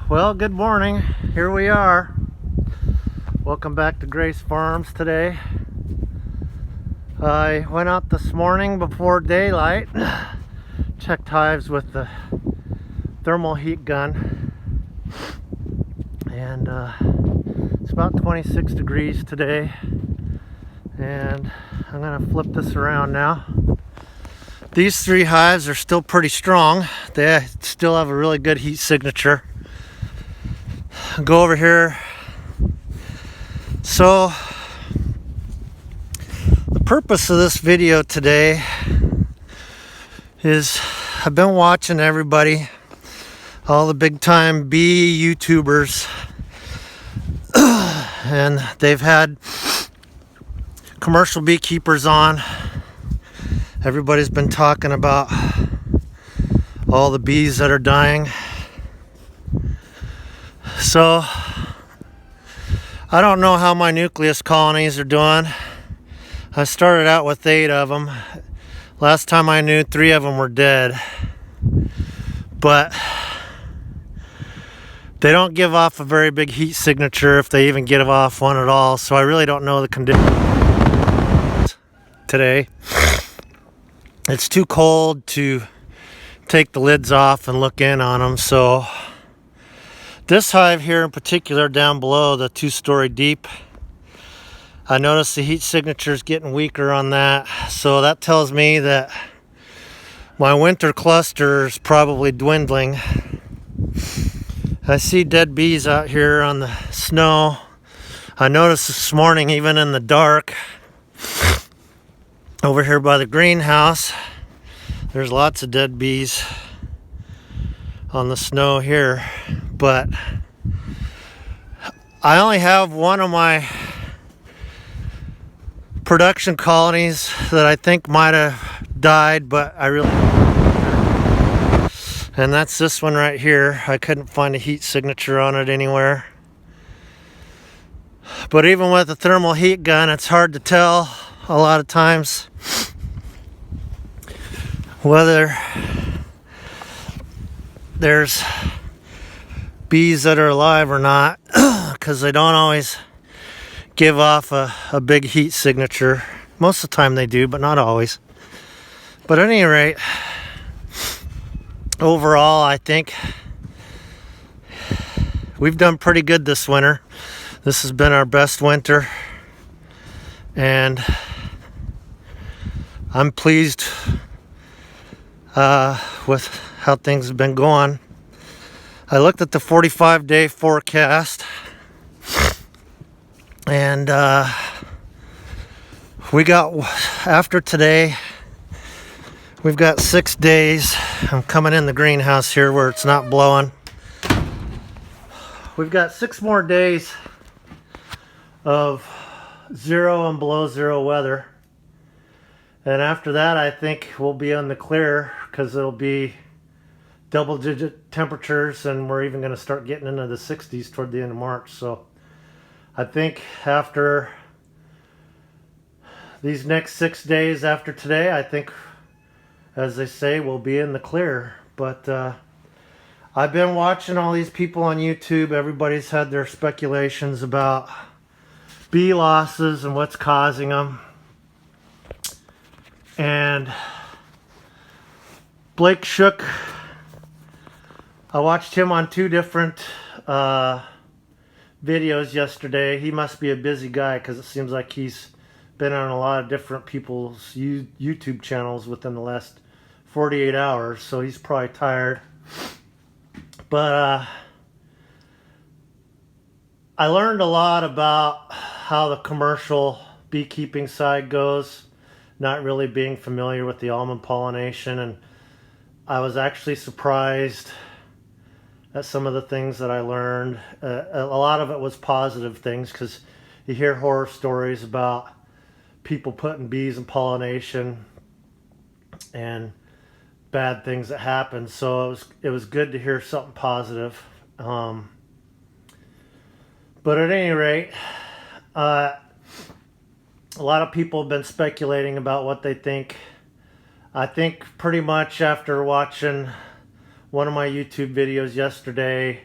Well, good morning. Here we are. Welcome back to Grace Farms today. I went out this morning before daylight, checked hives with the thermal heat gun, and it's about 26 degrees today. And I'm gonna flip this around now. These three hives are still pretty strong. They still have a really good heat signature. Go over here. So the purpose of this video today is I've been watching everybody, all the big time bee YouTubers, and they've had commercial beekeepers on. Everybody's been talking about all the bees that are dying. So I don't know how my nucleus colonies are doing. I started out with 8 of them. Last time I knew, 3 of them were dead. But they don't give off a very big heat signature, if they even give off one at all. So I really don't know the conditions today. It's too cold to take the lids off and look in on them. So this hive here in particular, down below, the 2-story deep, I noticed the heat signature is getting weaker on that. So that tells me that my winter cluster is probably dwindling. I see dead bees out here on the snow. I noticed this morning, even in the dark, over here by the greenhouse, there's lots of dead bees on the snow here. But I only have one of my production colonies that I think might have died, but I really, and that's this one right here. I couldn't find a heat signature on it anywhere. But even with a thermal heat gun, it's hard to tell a lot of times whether there's bees that are alive or not, because they don't always give off a big heat signature. Most of the time they do, but not always. But at any rate, overall, I think we've done pretty good this winter. This has been our best winter, and I'm pleased with how things have been going. I looked at the 45-day forecast, and we got, after today, we've got 6 days. I'm coming in the greenhouse here where it's not blowing. We've got 6 more days of 0 and below 0 weather. And after that, I think we'll be on the clear, because it'll be double-digit temperatures, and we're even going to start getting into the 60s toward the end of March. So I think after these next 6 days after today, I think, as they say, we'll be in the clear. But I've been watching all these people on YouTube. Everybody's had their speculations about bee losses and what's causing them. And Blake Shook, I watched him on 2 different videos yesterday. He must be a busy guy, because it seems like he's been on a lot of different people's YouTube channels within the last 48 hours, so he's probably tired. But I learned a lot about how the commercial beekeeping side goes, not really being familiar with the almond pollination, and I was actually surprised at some of the things that I learned. A lot of it was positive things, because you hear horror stories about people putting bees in pollination and bad things that happen. So it was good to hear something positive. But at any rate, a lot of people have been speculating about what they think. I think pretty much after watching one of my YouTube videos yesterday,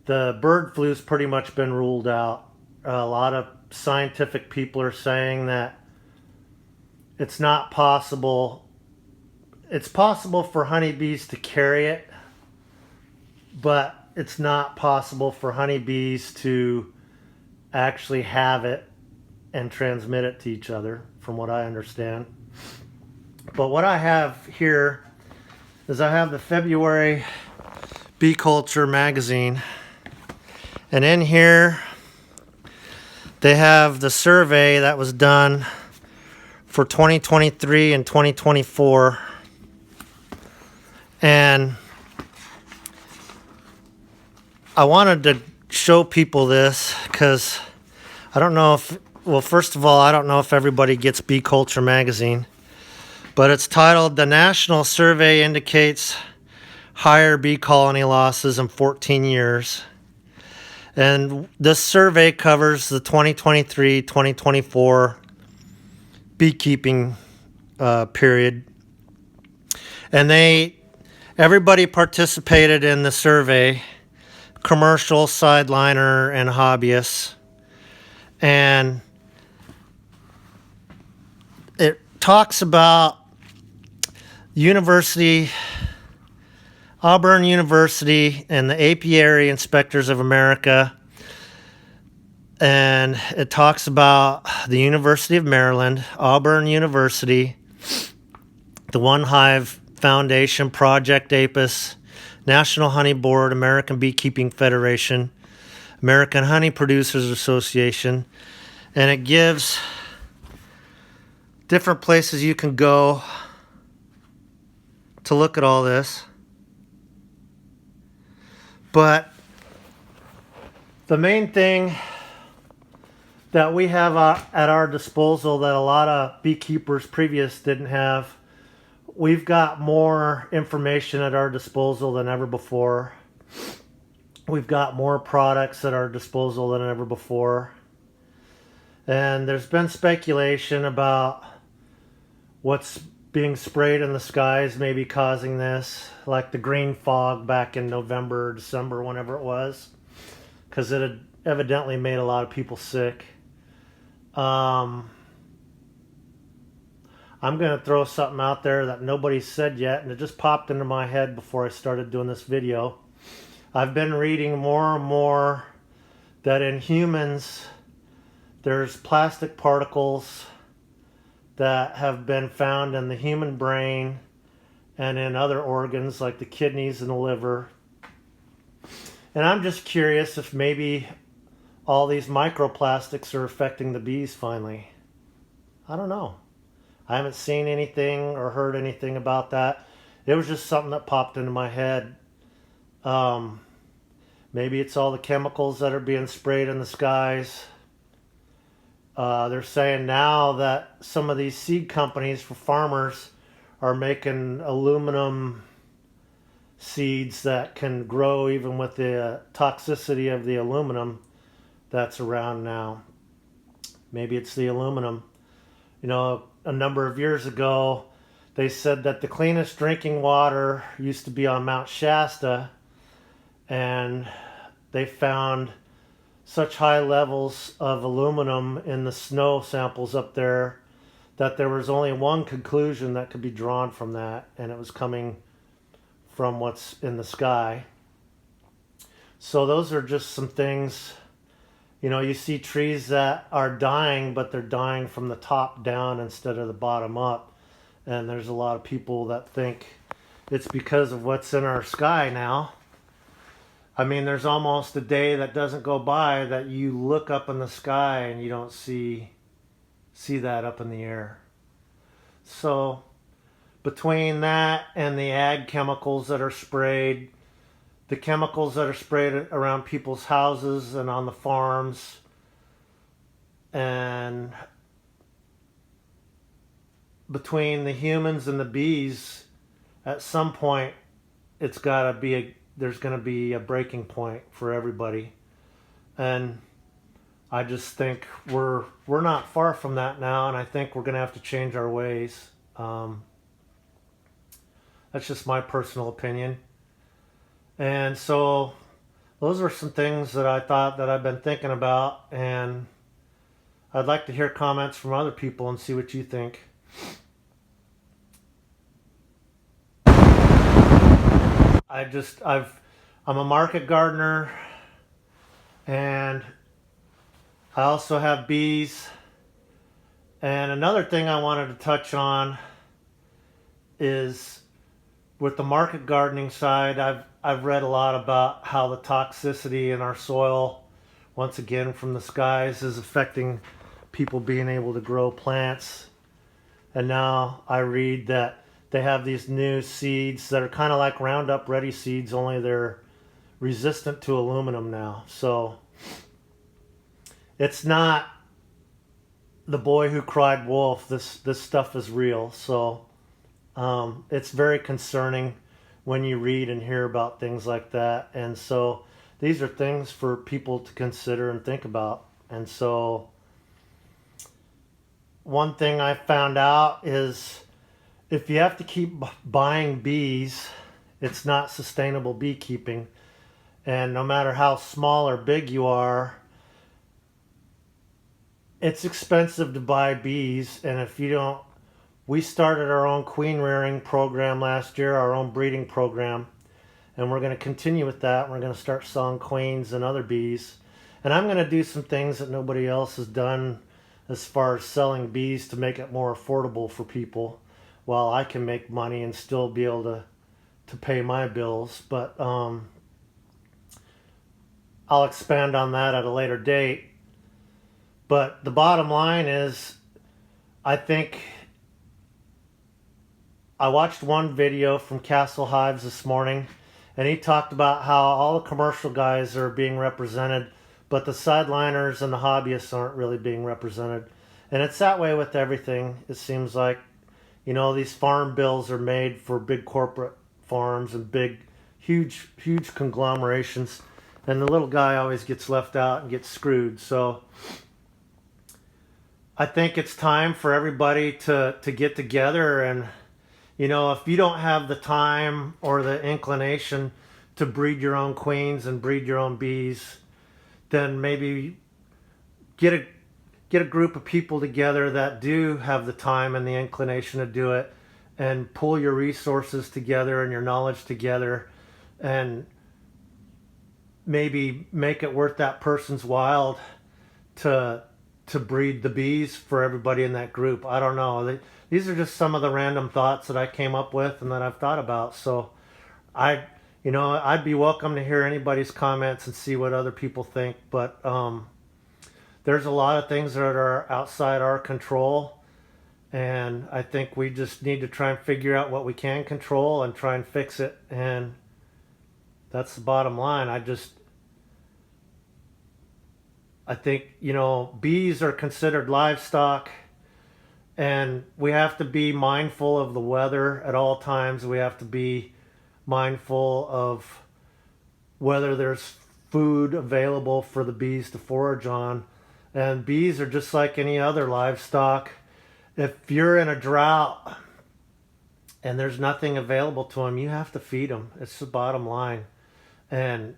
the bird flu's pretty much been ruled out. A lot of scientific people are saying that it's not possible. It's possible for honeybees to carry it, but it's not possible for honeybees to actually have it and transmit it to each other, from what I understand. But what I have here is I have the February Bee Culture magazine, and in here they have the survey that was done for 2023 and 2024. And I wanted to show people this because I don't know if, well, first of all, I don't know if everybody gets Bee Culture magazine, but it's titled "The National Survey Indicates Higher Bee Colony Losses in 14 Years." And this survey covers the 2023-2024 beekeeping period. And everybody participated in the survey, commercial, sideliner, and hobbyists. And it talks about Auburn University and the Apiary Inspectors of America. And it talks about the University of Maryland, Auburn University, the One Hive Foundation, Project APIS, National Honey Board, American Beekeeping Federation, American Honey Producers Association, and it gives different places you can go to look at all this. But the main thing that we have at our disposal that a lot of beekeepers previous didn't have, we've got more information at our disposal than ever before. We've got more products at our disposal than ever before. And there's been speculation about what's being sprayed in the skies maybe causing this, like the green fog back in November or December, whenever it was, because it had evidently made a lot of people sick. I'm going to throw something out there that nobody said yet, and it just popped into my head before I started doing this video. I've been reading more and more that in humans there's plastic particles that have been found in the human brain and in other organs like the kidneys and the liver. And I'm just curious if maybe all these microplastics are affecting the bees finally. I don't know. I haven't seen anything or heard anything about that. It was just something that popped into my head. Maybe it's all the chemicals that are being sprayed in the skies. They're saying now that some of these seed companies for farmers are making aluminum seeds that can grow even with the toxicity of the aluminum that's around now. Maybe it's the aluminum. You know, a number of years ago, they said that the cleanest drinking water used to be on Mount Shasta, and they found such high levels of aluminum in the snow samples up there that there was only one conclusion that could be drawn from that, and it was coming from what's in the sky. So those are just some things. You know, you see trees that are dying, but they're dying from the top down instead of the bottom up. And there's a lot of people that think it's because of what's in our sky now. I mean, there's almost a day that doesn't go by that you look up in the sky and you don't see that up in the air. So between that and the ag chemicals that are sprayed, the chemicals that are sprayed around people's houses and on the farms, and between the humans and the bees, at some point there's going to be a breaking point for everybody. And I just think we're not far from that now, and I think we're going to have to change our ways. That's just my personal opinion. And so those are some things that I thought that I've been thinking about, and I'd like to hear comments from other people and see what you think. I'm a market gardener, and I also have bees. And another thing I wanted to touch on is with the market gardening side, I've read a lot about how the toxicity in our soil, once again from the skies, is affecting people being able to grow plants. And now I read that they have these new seeds that are kind of like Roundup Ready seeds, only they're resistant to aluminum now. So it's not the boy who cried wolf. This stuff is real. So it's very concerning when you read and hear about things like that. And so these are things for people to consider and think about. And so one thing I found out is if you have to keep buying bees, it's not sustainable beekeeping. And no matter how small or big you are, it's expensive to buy bees. And if you don't, we started our own queen rearing program last year, our own breeding program, and we're going to continue with that. We're going to start selling queens and other bees. And I'm going to do some things that nobody else has done as far as selling bees to make it more affordable for people, while I can make money and still be able to pay my bills. But I'll expand on that at a later date. But the bottom line is, I think I watched one video from Castle Hives this morning, and he talked about how all the commercial guys are being represented, but the sideliners and the hobbyists aren't really being represented. And it's that way with everything. It seems like, you know, these farm bills are made for big corporate farms and big, huge conglomerations, and the little guy always gets left out and gets screwed. So I think it's time for everybody to get together. And, you know, if you don't have the time or the inclination to breed your own queens and breed your own bees, then maybe get a group of people together that do have the time and the inclination to do it, and pull your resources together and your knowledge together, and maybe make it worth that person's while to breed the bees for everybody in that group. I don't know. These are just some of the random thoughts that I came up with and that I've thought about. So I'd be welcome to hear anybody's comments and see what other people think. But there's a lot of things that are outside our control, and I think we just need to try and figure out what we can control and try and fix it. And that's the bottom line. I think, you know, bees are considered livestock, and we have to be mindful of the weather at all times. We have to be mindful of whether there's food available for the bees to forage on. And bees are just like any other livestock. If you're in a drought and there's nothing available to them, you have to feed them. It's the bottom line. And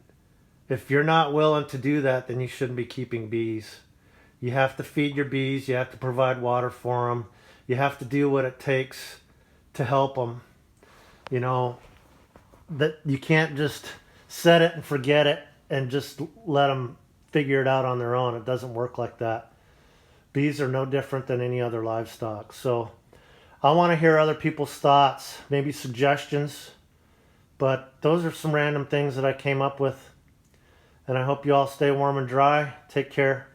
if you're not willing to do that, then you shouldn't be keeping bees. You have to feed your bees. You have to provide water for them. You have to do what it takes to help them. You know, that you can't just set it and forget it and just let them figure it out on their own. It doesn't work like that. Bees are no different than any other livestock. So I want to hear other people's thoughts, maybe suggestions. But those are some random things that I came up with. And I hope you all stay warm and dry. Take care.